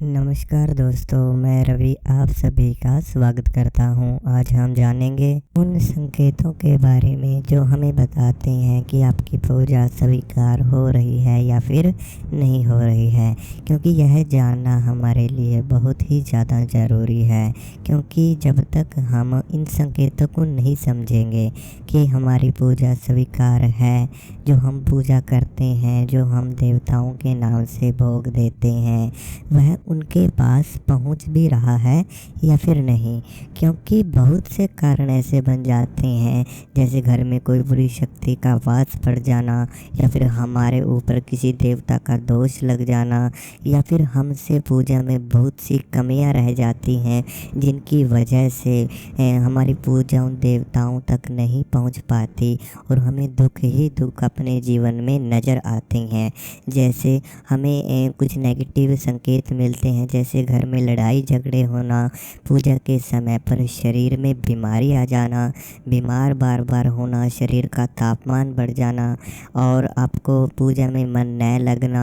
नमस्कार दोस्तों, मैं रवि आप सभी का स्वागत करता हूं। आज हम जानेंगे उन संकेतों के बारे में जो हमें बताते हैं कि आपकी पूजा स्वीकार हो रही है या फिर नहीं हो रही है, क्योंकि यह जानना हमारे लिए बहुत ही ज़्यादा ज़रूरी है। क्योंकि जब तक हम इन संकेतों को नहीं समझेंगे कि हमारी पूजा स्वीकार है, जो हम पूजा करते हैं, जो हम देवताओं के नाम से भोग देते हैं, वह उनके पास पहुंच भी रहा है या फिर नहीं। क्योंकि बहुत से कारण ऐसे बन जाते हैं, जैसे घर में कोई बुरी शक्ति का वास पड़ जाना, या फिर हमारे ऊपर किसी देवता का दोष लग जाना, या फिर हमसे पूजा में बहुत सी कमियां रह जाती हैं, जिनकी वजह से हमारी पूजा उन देवताओं तक नहीं पहुंच पाती और हमें दुख ही दुख अपने जीवन में नज़र आते हैं। जैसे हमें कुछ नेगेटिव संकेत मिलते हैं, जैसे घर में लड़ाई झगड़े होना, पूजा के समय पर शरीर में बीमारी आ जाना, बीमार बार बार होना, शरीर का तापमान बढ़ जाना और आपको पूजा में मन न लगना,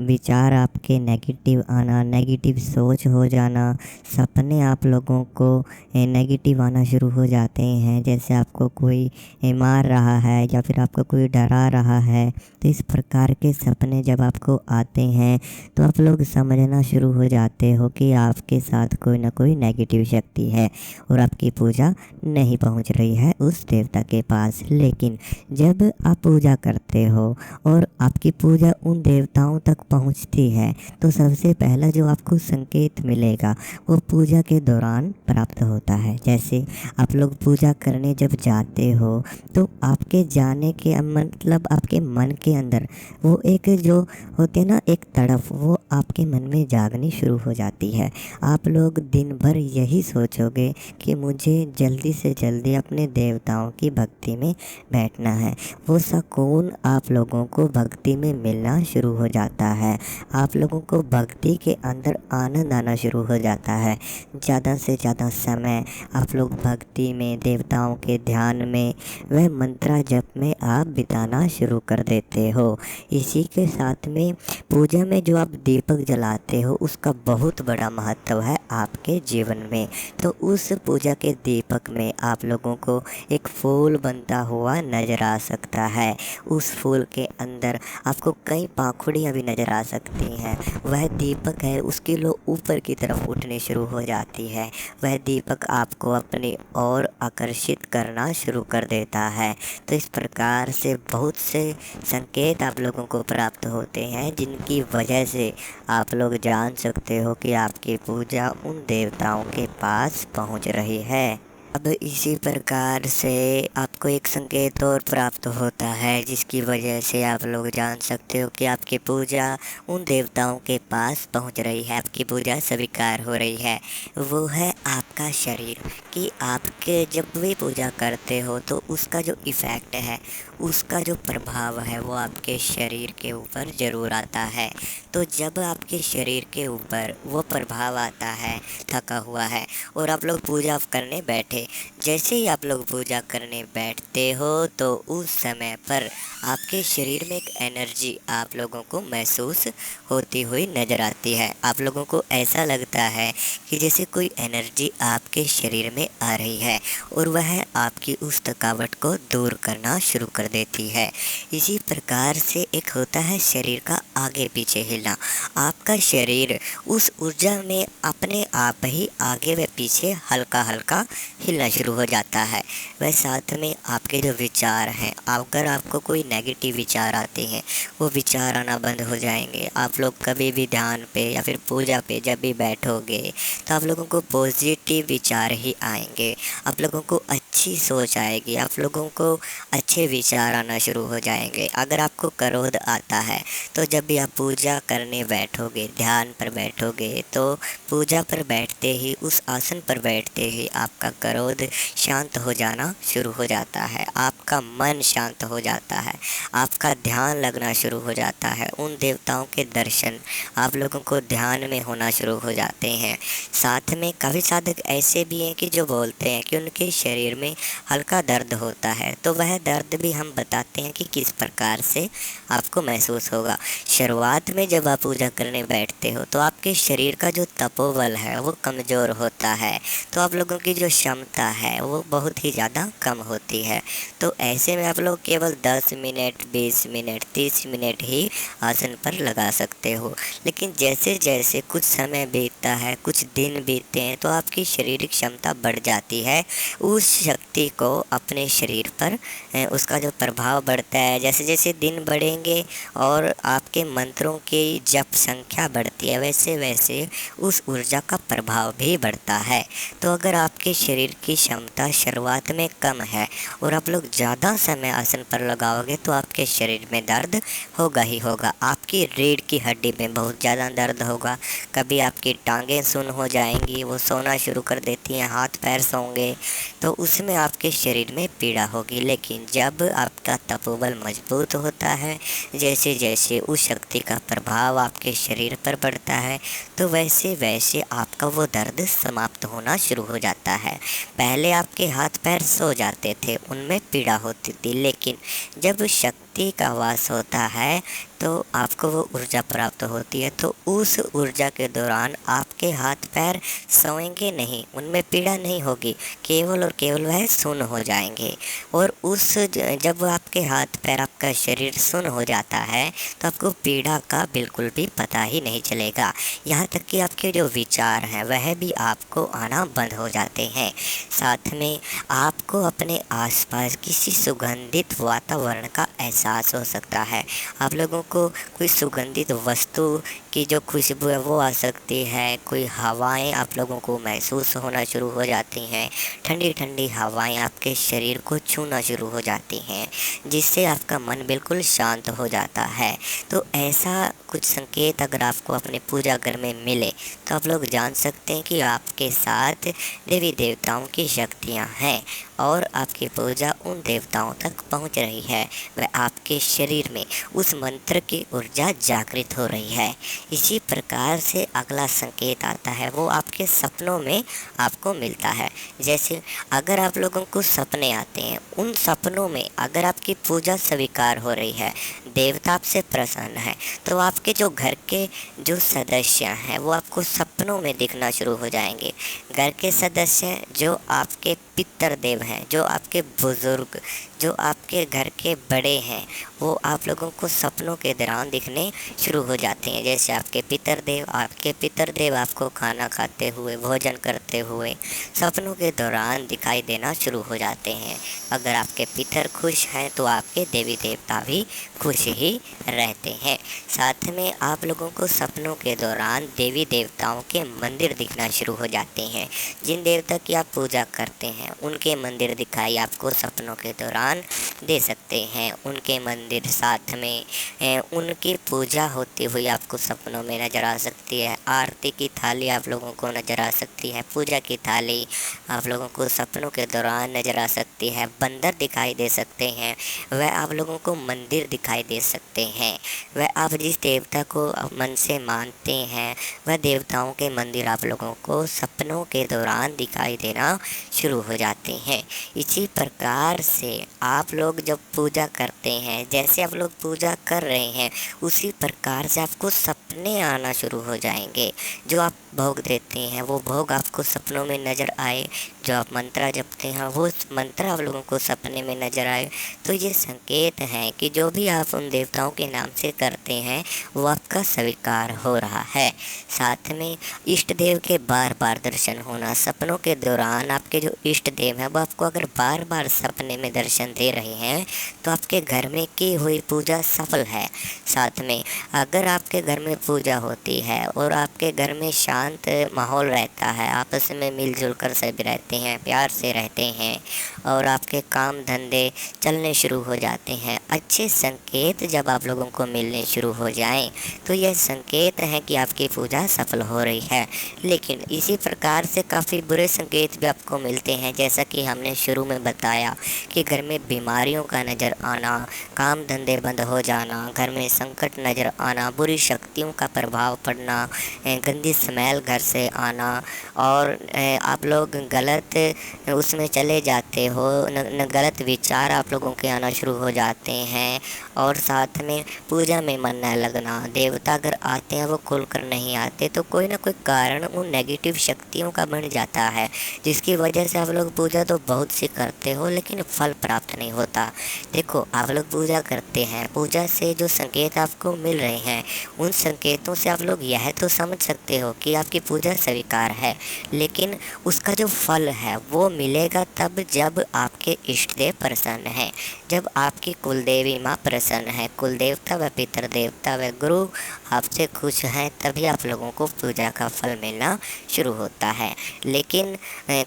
विचार आपके नेगेटिव आना, नेगेटिव सोच हो जाना, सपने आप लोगों को नेगेटिव आना शुरू हो जाते हैं, जैसे आपको कोई मार रहा है या फिर आपको कोई डरा रहा है। तो इस प्रकार के सपने जब आपको आते हैं तो आप लोग समझना शुरू हो जाते हो कि आपके साथ कोई ना कोई नेगेटिव शक्ति है और आपकी पूजा नहीं पहुंच रही है उस देवता के पास। लेकिन जब आप पूजा करते हो और आपकी पूजा उन देवताओं तक पहुंचती है, तो सबसे पहला जो आपको संकेत मिलेगा वो पूजा के दौरान प्राप्त होता है। जैसे आप लोग पूजा करने जब जाते हो तो आपके जाने के मतलब आपके मन के अंदर वो एक जो होते हैं ना, एक तड़प, वो आपके मन में जागनी शुरू हो जाती है। आप लोग दिन भर यही सोचोगे कि मुझे जल्दी से जल्दी अपने देवताओं की भक्ति में बैठना है। वो सुकून आप लोगों को भक्ति में मिलना शुरू हो जाता है। आप लोगों को भक्ति के अंदर आनंद आना शुरू हो जाता है। ज़्यादा से ज़्यादा समय आप लोग भक्ति में, देवताओं के ध्यान में, वह मंत्रा जप में आप बिताना शुरू कर देते हो। इसी के साथ में पूजा में जो आप दीपक जलाते हो उसका बहुत बड़ा महत्व है आपके जीवन में। तो उस पूजा के दीपक में आप लोगों को एक फूल बनता हुआ नज़र आ सकता है। उस फूल के अंदर आपको कई पाखुड़ियाँ भी नज़र आ सकती हैं। वह दीपक है, उसकी लो ऊपर की तरफ उठनी शुरू हो जाती है। वह दीपक आपको अपनी ओर आकर्षित करना शुरू कर देता है। तो इस प्रकार से बहुत से संकेत आप लोगों को प्राप्त होते हैं, जिनकी वजह से आप लोग जान सकते हो कि आपकी पूजा उन देवताओं के पास पहुंच रही है। अब इसी प्रकार से आपको एक संकेत और प्राप्त होता है, जिसकी वजह से आप लोग जान सकते हो कि आपकी पूजा उन देवताओं के पास पहुंच रही है, आपकी पूजा स्वीकार हो रही है। वो है आपका शरीर, कि आपके जब भी पूजा करते हो तो उसका जो इफ़ेक्ट है, उसका जो प्रभाव है, वो आपके शरीर के ऊपर ज़रूर आता है। तो जब आपके शरीर के ऊपर वो प्रभाव आता है, थका हुआ है, और आप लोग पूजा करने बैठे, जैसे ही आप लोग पूजा करने बैठते हो तो उस समय पर आपके शरीर में एक एनर्जी आप लोगों को महसूस होती हुई नज़र आती है। आप लोगों को ऐसा लगता है कि जैसे कोई एनर्जी आपके शरीर में आ रही है और वह आपकी उस थकावट को दूर करना शुरू कर देती है। इसी प्रकार से एक होता है शरीर का आगे पीछे हिलना। आपका शरीर उस ऊर्जा में अपने आप ही आगे व पीछे हल्का हल्का हिलना शुरू हो जाता है। वह साथ में आपके जो विचार हैं, अगर आपको कोई नेगेटिव विचार आते हैं, वो विचार आना बंद हो जाएंगे। आप लोग कभी भी ध्यान पे या फिर पूजा पे जब भी बैठोगे तो आप लोगों को पॉजिटिव विचार ही आएंगे, आप लोगों को अच्छी सोच आएगी, आप लोगों को अच्छे विचार आना शुरू हो जाएंगे। अगर आपको क्रोध आता है तो जब भी आप पूजा करने बैठोगे, ध्यान पर बैठोगे, तो पूजा पर बैठते ही, उस आसन पर बैठते ही आपका क्रोध शांत हो जाना शुरू हो जाता है, आपका मन शांत हो जाता है, आपका ध्यान लगना शुरू हो जाता है। उन देवताओं के दर्शन आप लोगों को ध्यान में होना शुरू हो जाते हैं। साथ में काफ़ी साधक ऐसे भी हैं कि जो बोलते हैं कि उनके शरीर में हल्का दर्द होता है, तो वह दर्द भी हम बताते हैं कि किस प्रकार से आपको महसूस होगा। शुरुआत में जब आप पूजा करने बैठते हो तो आपके शरीर का जो तपोबल है वो कमज़ोर होता है, तो आप लोगों की जो क्षमता है वो बहुत ही ज़्यादा कम होती है। तो ऐसे में आप लोग केवल 10 मिनट, 20 मिनट, 30 मिनट ही आसन पर लगा सकते हो। लेकिन जैसे जैसे कुछ समय बीतता है, कुछ दिन बीतते हैं, तो आपकी शारीरिक क्षमता बढ़ जाती है। उस शक्ति को अपने शरीर पर उसका जो प्रभाव बढ़ता है, जैसे जैसे दिन बढ़ेंगे और आपके मंत्रों की जप संख्या बढ़ती है, वैसे वैसे उस ऊर्जा का प्रभाव भी बढ़ता है। तो अगर आपके शरीर की क्षमता शुरुआत में कम है और आप लोग ज़्यादा समय आसन पर लगाओगे तो आपके शरीर में दर्द होगा ही होगा। आपकी रीढ़ की हड्डी में बहुत ज़्यादा दर्द होगा, कभी आपकी टांगें सुन्न हो जाएंगी, वो सोना शुरू कर देती हैं, हाथ पैर सोंगे, तो उसमें आपके शरीर में पीड़ा होगी। लेकिन जब आपका तपोबल मजबूत होता है, जैसे जैसे उस शक्ति का प्रभाव आपके शरीर पर बढ़ता है, तो वैसे वैसे आपका वो दर्द समाप्त होना शुरू हो जाता है। पहले आपके हाथ पैर सो जाते थे, उनमें पीड़ा होती थी, लेकिन जब शक्ति का वास होता है तो आपको वो ऊर्जा प्राप्त होती है। तो उस ऊर्जा के दौरान आपके हाथ पैर सोएंगे नहीं, उनमें पीड़ा नहीं होगी, केवल और केवल वह सुन्न हो जाएंगे। और जब आपके हाथ पैर, आपका शरीर सुन्न हो जाता है तो आपको पीड़ा का बिल्कुल भी पता ही नहीं चलेगा। यहाँ तक कि आपके जो विचार हैं वह भी आपको आना बंद हो जाते हैं। साथ में आपको अपने आसपास किसी सुगंधित वातावरण का एहसास हो सकता है। आप लोगों को कोई सुगंधित वस्तु की जो खुशबू है वो आ सकती है, कोई हवाएं आप लोगों को महसूस होना शुरू हो जाती हैं, ठंडी ठंडी हवाएं आपके शरीर को छूना शुरू हो जाती हैं, जिससे आपका मन बिल्कुल शांत हो जाता है। तो ऐसा कुछ संकेत अगर आपको अपने पूजा घर में मिले तो आप लोग जान सकते हैं कि आपके साथ देवी देवताओं की शक्तियाँ हैं और आपकी पूजा उन देवताओं तक पहुंच रही है। वह आपके शरीर में उस मंत्र की ऊर्जा जागृत हो रही है। इसी प्रकार से अगला संकेत आता है, वो आपके सपनों में आपको मिलता है। जैसे अगर आप लोगों को सपने आते हैं, उन सपनों में अगर आपकी पूजा स्वीकार हो रही है, देवता आपसे प्रसन्न है, तो आपके जो घर के जो सदस्य हैं वो आपको सपनों में दिखना शुरू हो जाएंगे। घर के सदस्य जो आपके पितर देव हैं, जो आपके बुज़ुर्ग, जो आपके घर के बड़े हैं, वो आप लोगों को सपनों के दौरान दिखने शुरू हो जाते हैं। जैसे आपके पितर देव आपको खाना खाते हुए, भोजन करते हुए सपनों के दौरान दिखाई देना शुरू हो जाते हैं। अगर आपके पितर खुश हैं तो आपके देवी देवता भी खुश ही रहते हैं। साथ में आप लोगों को सपनों के दौरान देवी देवताओं के मंदिर दिखना शुरू हो जाते हैं। जिन देवता की आप पूजा करते हैं उनके मंदिर दिखाई आपको सपनों के दौरान दे सकते हैं। उनके मंदिर, साथ में उनकी पूजा होती हुई आपको सपनों में नज़र आ सकती है। आरती की थाली आप लोगों को नज़र आ सकती है, पूजा की थाली आप लोगों को सपनों के दौरान नज़र आ सकती है। बंदर दिखाई दे सकते हैं, वह आप लोगों को मंदिर दिखाई दे सकते हैं। वह आप जिस देवता को मन से मानते हैं वह देवताओं के मंदिर आप लोगों को सपनों के दौरान दिखाई देना शुरू हो जाते हैं। इसी प्रकार से आप लोग जब पूजा करते हैं, जैसे आप लोग पूजा कर रहे हैं उसी प्रकार से आपको सपने आना शुरू हो जाएंगे। जो आप भोग देते हैं वो भोग आपको सपनों में नज़र आए, जो आप मंत्र जपते हैं वो मंत्र आप लोगों को सपने में नज़र आए, तो ये संकेत हैं कि जो भी आप उन देवताओं के नाम से करते हैं वो आपका स्वीकार हो रहा है। साथ में इष्ट देव के बार बार दर्शन होना, सपनों के दौरान आपके जो इष्ट देव हैं वो आपको अगर बार बार सपने में दर्शन दे रहे हैं तो आपके घर में की हुई पूजा सफल है। साथ में अगर आपके घर में पूजा होती है और आपके घर में शांत माहौल रहता है, आपस में मिलजुल कर सभी रहते हैं, प्यार से रहते हैं और आपके काम धंधे चलने शुरू हो जाते हैं, अच्छे संकेत जब आप लोगों को मिलने शुरू हो जाएं तो यह संकेत है कि आपकी पूजा सफल हो रही है। लेकिन इसी प्रकार से काफ़ी बुरे संकेत भी आपको मिलते हैं, जैसा कि हमने शुरू में बताया कि घर में बीमारियों का नज़र आना, काम धंधे बंद हो जाना, घर में संकट नज़र आना, बुरी शक्तियों का प्रभाव पड़ना, गंदी स्मेल घर से आना, और आप लोग गलत उसमें चले जाते हो, न गलत विचार आप लोगों के आना शुरू हो जाते हैं, और साथ में पूजा में मन न लगना। देवता अगर आते हैं वो खुल कर नहीं आते तो कोई ना कोई कारण उन नेगेटिव शक्तियों का बन जाता है, जिसकी वजह से आप लोग पूजा तो बहुत सी करते हो लेकिन फल प्राप्त नहीं होता। देखो, आप लोग पूजा करते हैं, पूजा से जो संकेत आपको मिल रहे हैं उन संकेतों से आप लोग यह तो समझ सकते हो कि आपकी पूजा स्वीकार है, लेकिन उसका जो फल है वो मिलेगा तब जब आपके इष्ट देव प्रसन्न हैं, जब आपकी कुलदेवी माँ प्रसन्न है, कुल देवता व पितर देवता व गुरु आपसे खुश हैं, तभी आप लोगों को पूजा का फल मिलना शुरू होता है। लेकिन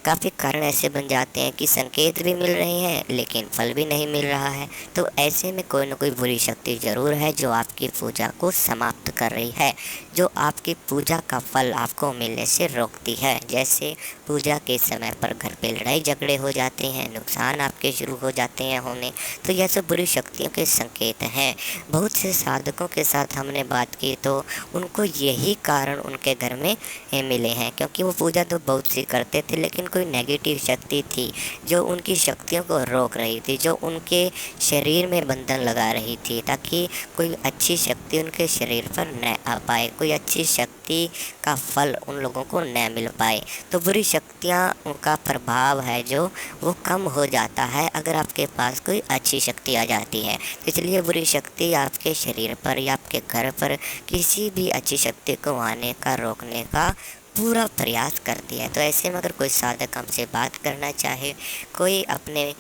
काफ़ी कारण ऐसे बन जाते हैं कि संकेत भी मिल रहे हैं लेकिन फल भी नहीं मिल रहा है, तो ऐसे में कोई ना कोई बुरी शक्ति ज़रूर है जो आपकी पूजा को समाप्त कर रही है, जो आपकी पूजा का फल आपको मिलने से रोकती है। जैसे पूजा के समय पर घर पे लड़ाई झगड़े हो जाते हैं, नुकसान आपके शुरू हो जाते हैं होने, तो यह सब बुरी शक्तियों के संकेत हैं। बहुत से साधकों के साथ हमने बात की तो उनको यही कारण उनके घर में मिले हैं, क्योंकि वो पूजा तो बहुत सी करते थे लेकिन कोई नेगेटिव शक्ति थी जो उनकी शक्तियों को रोक रही थी, जो उनके शरीर में बंधन लगा रही थी, ताकि कोई अच्छी शक्ति उनके शरीर पर न आ पाए, कोई अच्छी शक्ति का फल उन लोगों को न मिल पाए। तो बुरी शक्तियाँ, उनका प्रभाव है जो वो कम हो जाता है अगर आपके पास कोई अच्छी शक्ति आ जाती है। इसलिए बुरी शक्ति आपके शरीर पर या आपके घर पर किसी भी अच्छी शक्ति को आने का, रोकने का पूरा प्रयास करती है। तो ऐसे में अगर कोई साधक हमसे बात करना चाहे, कोई अपने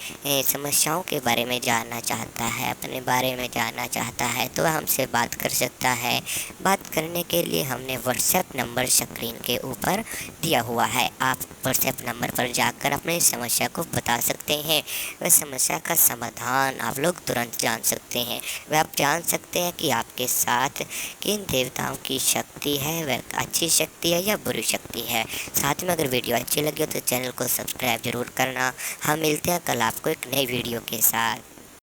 समस्याओं के बारे में जानना चाहता है, अपने बारे में जानना चाहता है, तो वह हमसे बात कर सकता है। बात करने के लिए हमने व्हाट्सएप नंबर स्क्रीन के ऊपर दिया हुआ है, आप व्हाट्सएप नंबर पर जाकर अपनी समस्या को बता सकते हैं। वह समस्या का समाधान आप लोग तुरंत जान सकते हैं। वह आप जान सकते हैं कि आपके साथ किन देवताओं की शक्ति है, वह अच्छी शक्ति है या बुरी शक्ति है। साथ में अगर वीडियो अच्छी लगी हो तो चैनल को सब्सक्राइब जरूर करना। हम मिलते हैं कल आपको एक नई वीडियो के साथ।